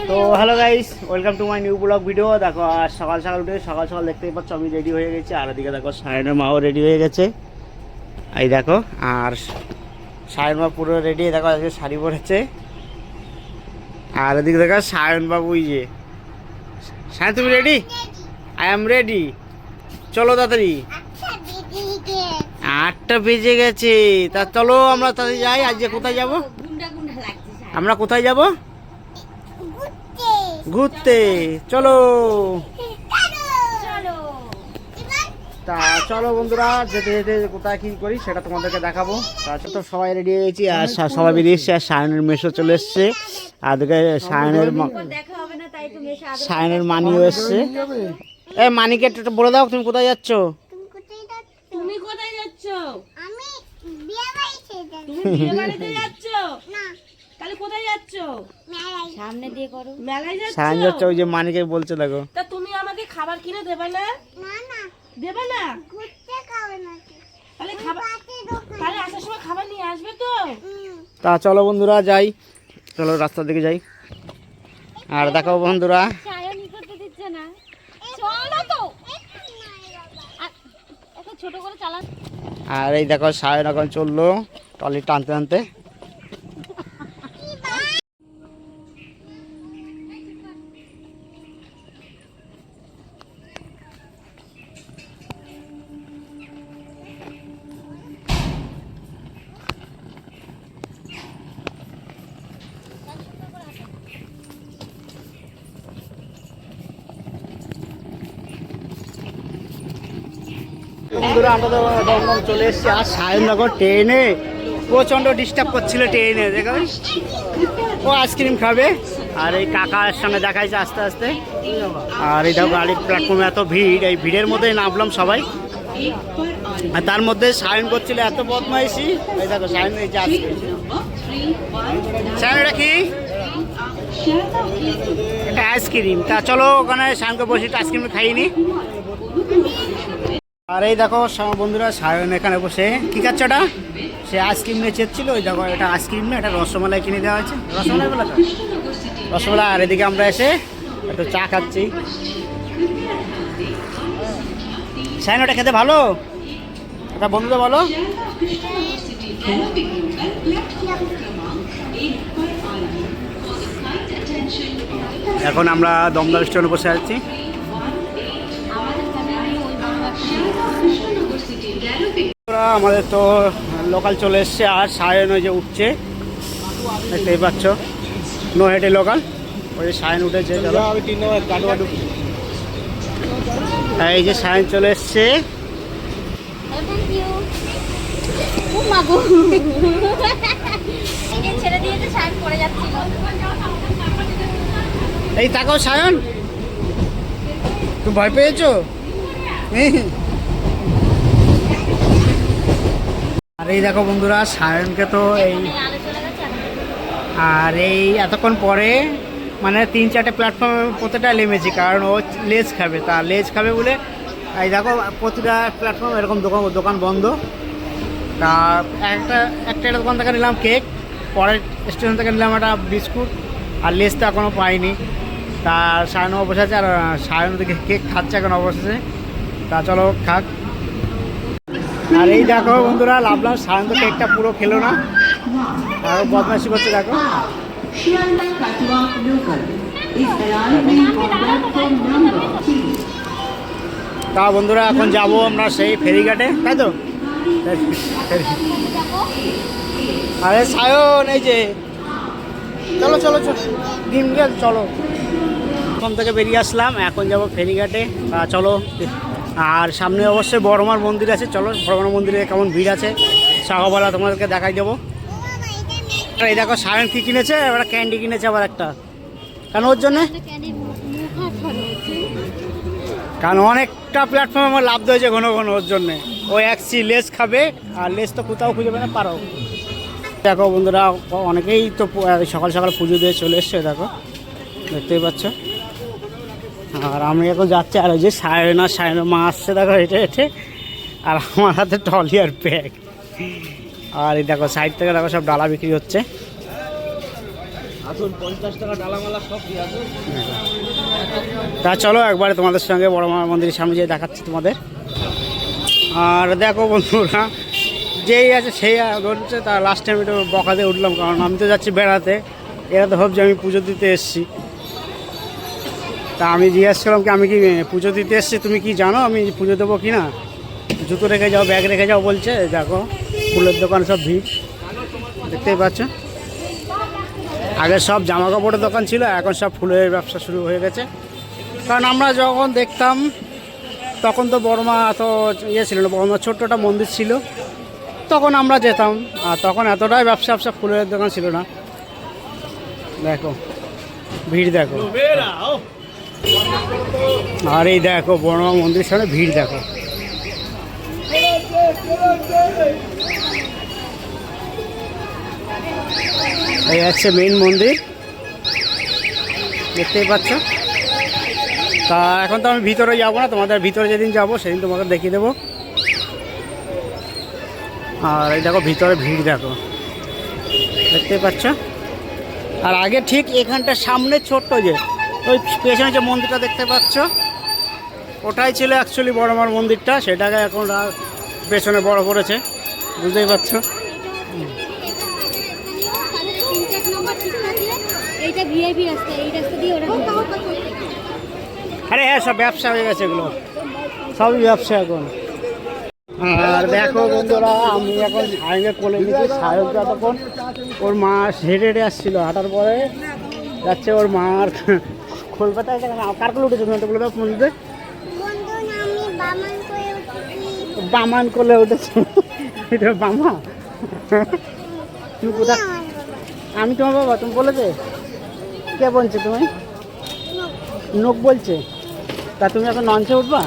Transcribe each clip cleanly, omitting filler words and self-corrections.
তো hello guys, welcome to my new blog video. দেখো আর সকাল সকাল উঠে সকাল সকাল দেখতেই পাচ্ছ আমি রেডি হয়ে গেছি। আর এদিকে দেখো সায়নের মাও রেডি হয়ে গেছে। এই দেখো, আর সায়ন মা পুরো রেডি। দেখো আজকে শাড়ি পরেছে। আর এদিকে দেখো সায়ন বাবু, যে সায়ন তুমি রেডি? I am ready. চলো তাড়াতাড়ি, 8টা বেজে গেছে। তা চলো আমরা তাড়াতাড়ি যাই। আজকে কোথায় যাব? আমরা কোথায় যাব? ঘুরতে। চলো তা চলো বন্ধুরা, যেতে যেতে কোথায় কি করি সেটা তোমাদেরকে দেখাবো। তারপর তো সবাই রেডি হয়ে গেছি, আর সবাই বেরিয়ে এসছে। আর সায়নের মেশো চলে এসছে। আর দেখে সায়নের মানিও এসছে। এ মানিকে একটু বলে দাও, তুমি কোথায় যাচ্ছ? তুমি কোথায় যাচ্ছ? আমি বিয়ে বাড়িতে যাচ্ছি। তুমি বিয়ে বাড়িতে যাচ্ছ? না, তাহলে কোথায় যাচ্ছ? মেলায়। সামনে দিয়ে করো। মেলায় যাচ্ছ? সায়ন যাচ্ছে, ওই যে মানিকে বলছে দেখো। তা তুমি আমাকে খাবার কিনে দেবে না? না না, দেবে না? ঘুরতে খাবে নাকি? তাহলে খাবার, তাহলে আসার সময় খাবার নিয়ে আসবে তো? তা চলো বন্ধুরা যাই, চলো রাস্তার দিকে যাই। আর দেখো বন্ধুরা, চায়নি করতে দিচ্ছে না। চলো তো, একটু ছোট করে চালান। আর এই দেখো সায়ন এখন চললো টলি টানতে টানতে। বন্ধুরা আমরা তো দমদম চলে এসেছি। আর সায়ন দেখো ট্রেনে প্রচণ্ড ডিস্টার্ব করছিল। ট্রেনে দেখো ও আইসক্রিম খাবে। আর এই কাকার সঙ্গে দেখাইছে আস্তে আস্তে। আর এই দেখো গাড়ির প্ল্যাটফর্মে এত ভিড়, এই ভিড়ের মধ্যেই নামলাম সবাই। আর তার মধ্যে সায়ন করছিল এত বদমাইশি। এই দেখো সায়ন এই যে আইসক্রিম। সায়ন এটা কি? এটা আইসক্রিম। তা চলো ওখানে সায়নকে বসে আইসক্রিম খাইনি। আর এই দেখো বন্ধুরা সায়ন এখানে বসে কি খাচ্ছে? ওটা সে আইসক্রিম নিয়ে চেয়েছিল। ওই দেখো এটা আইসক্রিম না, এটা রসমালাই কিনে দেওয়া হয়েছে। রসমালাই বলে তো রসমালাই। আর এদিকে আমরা এসে একটু চা খাচ্ছি। সায়ন ওটা খেতে ভালো? এটা বন্ধুদের বলো। এখন আমরা দমদম স্টেশনে বসে আছি। আমাদের তো লোকাল চলে এসছে। আর সায়ন ওই যে উঠছে, দেখতেই পাচ্ছ নোহেটে লোকাল। ওই যে সায়ন উঠেছে। এই যে সায়ন চলে এসছে। এই তাকাও সায়ন, তুমি ভয় পেয়েছো? আর এই দেখো বন্ধুরা সায়নকে তো এই আর এই এতক্ষণ পরে মানে 3-4টে প্ল্যাটফর্মে প্রতিটা নেমেছি, কারণ ও লেজ খাবে। তা লেজ খাবে বলে এই দেখো প্রতিটা প্ল্যাটফর্ম এরকম দোকান বন্ধ। তা একটা দোকান থেকে নিলাম কেক, পরের স্টেশন থেকে নিলাম একটা বিস্কুট। আর লেজ তো এখনও পাইনি। তা সায়নও বসে আছে, আর সায়ন দিকে কেক খাচ্ছে এখন অবশেষে। তা চলো খাক। আর এই দেখো বন্ধুরা লাভলাম সায়ন তো কেকটা পুরো খেলো না, আর বদমাইশি করছে দেখো। তা বন্ধুরা এখন যাব আমরা সেই ফেরিঘাটে, তাই তো? আরে সায়ন এই যে চলো চলো চলো ডিম গেল, চলো। ওখান থেকে বেরিয়ে আসলাম, এখন যাব ফেরিঘাটে। চলো। আর সামনে অবশ্যই বড়মার মন্দির আছে। চলো বড়মার মন্দিরে কেমন ভিড় আছে সকালবেলা তোমাদেরকে দেখাই দেবো। এই দেখো সায়ন কি কিনেছে, এবার ক্যান্ডি কিনেছে আবার একটা। কারণ ওর জন্যে, কারণ অনেকটা প্ল্যাটফর্মে আমার লাভ হয়েছে ঘন ঘন ওর জন্যে। ও একসি লেস খাবে, আর লেস তো কোথাও খুঁজে না পারো। দেখো বন্ধুরা অনেকেই তো সকাল সকাল পুজো দিয়ে চলে এসছে, দেখো দেখতেই পাচ্ছ। আর আমি এখন যাচ্ছি। আর ওই যে সায়নের মা আসছে দেখো হেঁটে হেঁটে। আর আমার হাতে ট্রলি আর ব্যাগ। আর এই দেখো সাইড থেকে দেখো সব ডালা বিক্রি হচ্ছে। তা চলো একবারে তোমাদের সঙ্গে বড় মা মন্দিরের সামনে যেয়ে দেখাচ্ছি তোমাদের। আর দেখো বন্ধুরা, যেই আছে সেই ধরছে, তার লাস্ট টাইম একটু বকা দিয়ে উঠলাম, কারণ আমি তো যাচ্ছি বেড়াতে, এরা তো ভাবছে আমি পুজো দিতে এসেছি। তা আমি জিজ্ঞেস করলাম কি আমি কি পুজো দিতে এসেছি, তুমি কি জানো আমি পুজো দেবো কি না? জুতো রেখে যাও, ব্যাগ রেখে যাও বলছে। দেখো ফুলের দোকান সব ভিড়, দেখতেই পাচ্ছ। আগে সব জামা কাপড়ের দোকান ছিল, এখন সব ফুলের ব্যবসা শুরু হয়ে গেছে। কারণ আমরা যখন দেখতাম তখন তো বড়মা এত ইয়ে ছিল না, বড়মা ছোট্টটা মন্দির ছিল, তখন আমরা যেতাম। আর তখন এতটাই ব্যবসা ফুলের দোকান ছিল না। দেখো ভিড় দেখো, আর এই দেখো বড়মা মন্দিরের সামনে ভিড় দেখো। এই হচ্ছে মেইন মন্দির, দেখতেই পাচ্ছ। তা এখন তো আমি ভিতরে যাবো না, তোমাদের ভিতরে যেদিন যাবো সেদিন তোমাকে দেখিয়ে দেবো। আর এই দেখো ভিতরে ভিড় দেখো, দেখতেই পাচ্ছ। আর আগে ঠিক এখানটার সামনে ছোট্ট যে ওই পেছনে যে মন্দিরটা দেখতে পাচ্ছ, ওটাই ছিল অ্যাকচুয়ালি বড়মার মন্দিরটা, সেটাকে এখন পেছনে বড় করেছে, বুঝতেই পারছো। আরে হ্যাঁ, সব ব্যবসা হয়ে গেছে, এগুলো সবই ব্যবসা এখন। আর দেখো বন্ধুরা, আমি এখন সায়নকে কোলে নিচ্ছি। সায়নকে তখন ওর মা হেঁটে হেঁটে আসছিল, হাঁটার পরে যাচ্ছে ওর মার খোলপাতা। কার কোলে উঠেছে তুমি? বলে দাও মন্দিরে। বামান কোলে উঠেছে, এটা বামা। তুমি কোথায়? আমি তোমার বাবা, তুমি বলেছে? কে বলছে? তুমি নোক বলছে? তা তুমি এখন লঞ্চে উঠবা?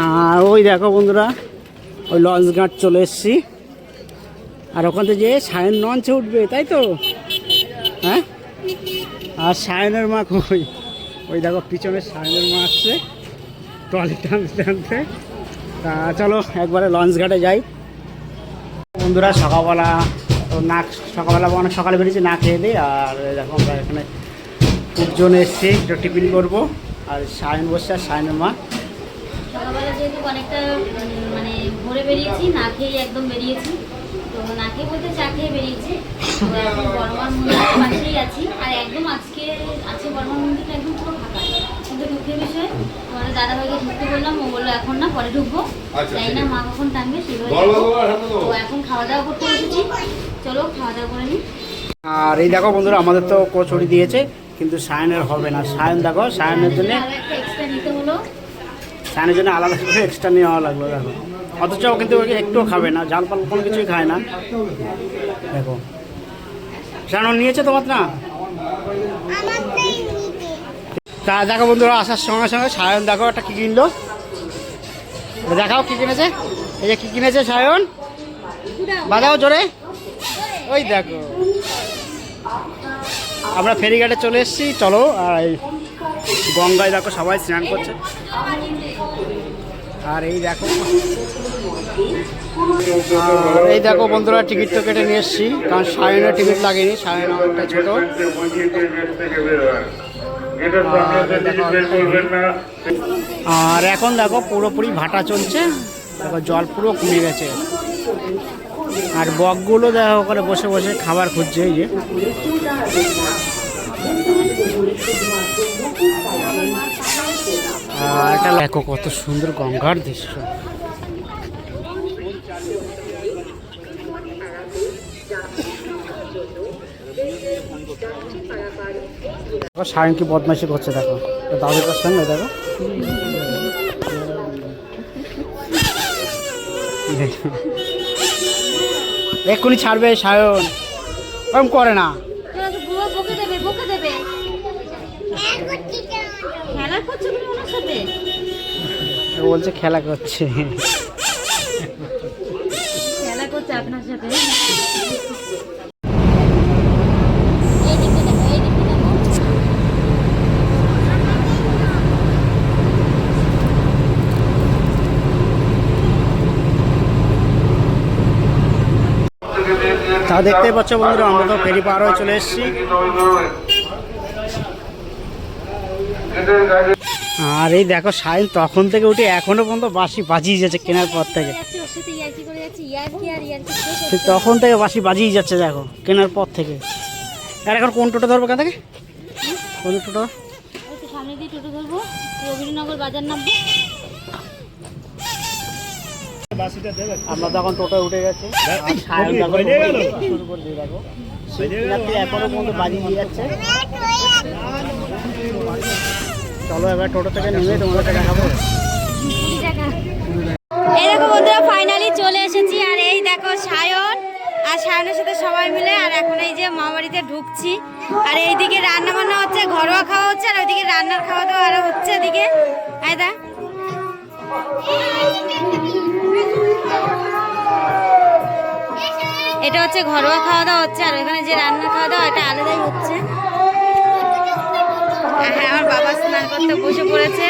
আর ওই দেখো বন্ধুরা, ওই লঞ্চ ঘাট চলে এসছি। আর ওখান থেকে যে সায়ন লঞ্চে উঠবে, তাই তো? হ্যাঁ। আর সায়নের মা কই? ওই দেখো পিছনে সায়নের মা আসছে ট্রলি টানতে টানতে। তা চলো একবারে লঞ্চ ঘাটে যাই বন্ধুরা। সকালবেলা অনেক সকালে বেরিয়েছি, না খেয়ে দিই। আর দেখো আমরা এখানে খুবজন এসছি, একটু টিফিন করবো। আর সায়ন বসছে, আর সায়নের মা। সকালবেলা যেহেতু অনেকটা মানে ভোরে বেরিয়েছি, না খেয়ে একদম বেরিয়েছি। তো না খেয়ে বলতে চা খেয়ে বেরিয়েছি। তো এখন বড়মার মন্দিরের পাশেই আছি। আর একদম আজকে আছে বড়মার মন্দিরটা একদম পুরো ফাঁকা। কিন্তু দুঃখের বিষয়, আমাদের দাদাভাইকে ঢুকতে বললাম, ও বললো এখন না, পরে ঢুকবো। তাই না, মা কখন টানবে সেভাবে। তো এখন খাওয়া দাওয়া করতে এসেছি, চলো খাওয়া দাওয়া করে নিই। আর এই দেখো বন্ধুরা, আমাদের তো কচুরি দিয়েছে, কিন্তু সায়নের হবে না। সায়ন দেখো, সায়নের জন্য এক্সট্রা নিতে হলো, সায়নের জন্য আলাদা করে এক্সট্রা নেওয়া লাগলো। দেখো অথচ কিন্তু একটুও খাবে না, জাল পাল কোনো কিছুই খায় না। দেখো সায়ন নিয়েছে তোমার না। তা দেখো বন্ধুরা, আসার সঙ্গে সঙ্গে সায়ন দেখো একটা কী কিনলো, দেখাও কী কিনেছে। এই যে কী কিনেছে সায়ন, বাজাও জোরে। ওই দেখো, আমরা ফেরিঘাটে চলে এসেছি, চলো। আর এই গঙ্গায় দেখো সবাই স্নান করছে। আর এই দেখো, এই দেখো বন্ধুরা, টিকিট তো কেটে নিয়ে এসেছি, কারণ সায়নের টিকিট লাগেনি, সায়ন অনেকটা ছোটো। আর এখন দেখো পুরোপুরি ভাটা চলছে, দেখো জল পুরো কমে গেছে। আর বকগুলো দেখো ওখানে বসে বসে খাবার খুঁজছে। এই যে আর এটা দেখো কত সুন্দর গঙ্গার দৃশ্য। সায়ন কি বদমাইশি করছে দেখো, দাদুটার সঙ্গে দেখো। এক্ষুনি ছাড়বে সায়ন, ওরকম করে না। বকে দেবে, বকে দেবে। খেলা করছো তুমি ওনার সাথে? বলছে খেলা করছে, খেলা করছে আপনার সাথে। তা আর দেখতেই পাচ্ছ বন্ধুরা, আমরা তো ফেরি পার হয়ে চলে এসেছি। আর এই দেখো সাইন তখন থেকে উঠে এখনো পর্যন্ত বাঁশি বাজিয়ে যাচ্ছে কেনার পর থেকে। ঠিক তখন থেকে বাঁশি বাজিয়ে যাচ্ছে দেখো কেনার পর থেকে। আর এখন কোন টোটো ধরবো কেন থেকে? কোন টোটো? সামনে দিয়ে টোটো ধরবো, রবীন্দ্রনগর বাজার নামবো। আমরা তো এখন টোটো উঠে গেছি। শুরু করে দিয়ে দেখো এখনো পর্যন্ত বাজিয়ে দিয়ে যাচ্ছে। চলো এবার টোটো থেকে নেমে তোমাদেরকে দেখাবো। এই দেখো বন্ধুরা, ফাইনালি চলে এসেছি। আর এই দেখো সায়ন, আর সায়নের সাথে সবাই মিলে। আর এখন এই যে মামাবাড়িতে ঢুকছি। আর এইদিকে রান্না বান্না হচ্ছে, ঘরোয়া খাওয়া হচ্ছে। আর ওইদিকে রান্নার খাওয়া দাওয়া আরো হচ্ছে ওদিকে। আয়দা এটা হচ্ছে ঘরোয়া খাওয়া দাওয়া হচ্ছে। আর ওখানে যে রান্নার খাওয়া দাওয়া এটা আলাদাই হচ্ছে। হ্যাঁ, আমার বাবা স্নান করতে বসে পড়েছে।